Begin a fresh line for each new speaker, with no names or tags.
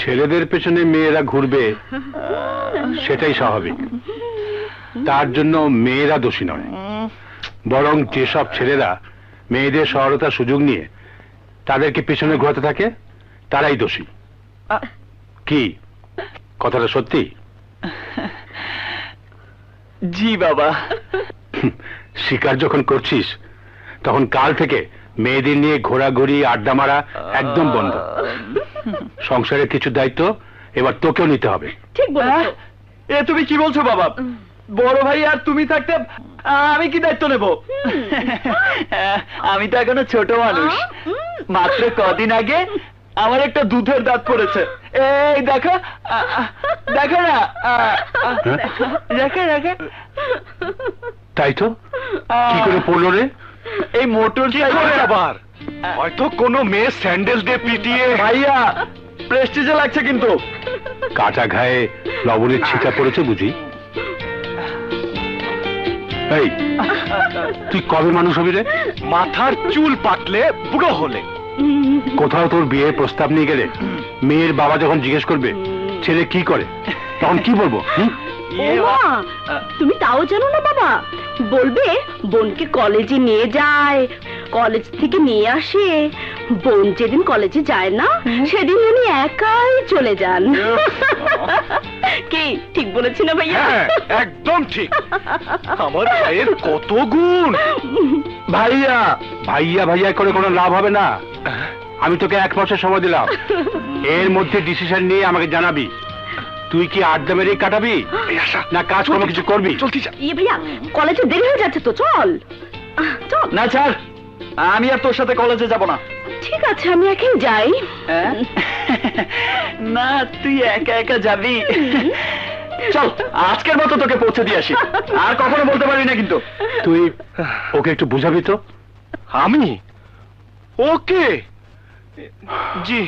ছেলেদের পেছনে মেয়েরা ঘুরবে সেটাই স্বাভাবিক। তার জন্য মেয়েরা দোষী নয়, বরং যেসব ছেলেরা মেয়েদের সরলতার সুযোগ নিয়ে তাদেরকে পেছনে ঘোরাতে থাকে তারাই দোষী। কি কথাটা সত্যি?
জি বাবা।
শিকার যখন করছিস তখন কাল থেকে মেয়েদের নিয়ে ঘোরাঘুরি আড্ডা মারা একদম বন্ধ। সংসারের কিছু দায়িত্ব এবার তোকেও নিতে হবে।
ঠিক বলেছো।
এ তুমি কি বলছো বাবা? বড় ভাই আর তুমি থাকতে আমি কি দায়িত্ব নেব? আমি তো এখনো ছোট মানুষ। মাত্র কদিন আগে আমার একটা দুধের দাঁত পড়েছে। এই দেখো, দেখো না, দেখো দেখো।
তাই তো, কি করে পড়লো রে?
এই মোটর সাইকেল
আবার হয়তো কোনো মেয়ে স্যান্ডেল দিয়ে পিটিয়ে।
ভাইয়া প্রেস্টিজে লাগছে কিন্তু।
কাটা ঘায়ে লবণের ছিটা পড়েছে বুঝি? এই তুই কবে মানুষ হবি রে? মাথার চুল পাকলে বুড়ো হলে। কোথাও তোর বিয়ের প্রস্তাব নিয়ে গেলে মেয়ের বাবা যখন জিজ্ঞেস করবে ছেলে কি করে, তখন কি বলবো?
তুমি তাও জানো না বাবা? বলবে বোনকে কলেজে নিয়ে যায়, কলেজ থেকে নিয়ে আসে। বোন যেদিন কলেজে যায় না সেদিন উনি একাই চলে যান। কি ঠিক বলেছি না ভাইয়া?
একদম ঠিক। আমার ভাইয়ের কত গুণ।
ভাইয়া
ভাইয়া ভাইয়া করে কোনো লাভ হবে না। আমি তোকে 1 মাসের সময় দিলাম, এর মধ্যে ডিসিশন নিয়ে আমাকে জানাবি। তুই কি আড্ডা মেরে কাটাবি না কাজ কোনো কিছু করবি?
ইয়ে ভাইয়া কলেজে দেরি হয়ে যাচ্ছে তো, চল চল।
না ছাড়, আমি আর তোর সাথে কলেজে যাব না।
ঠিক আছে আমি একাই যাই।
না তুই একা একা যাবি? চল আজকের মতো তোকে পৌঁছে দিয়ে আসি, আর কখনো বলতে পারবি না কিন্তু।
তুই ওকে একটু বুঝাবি তো।
আমি ওকে জি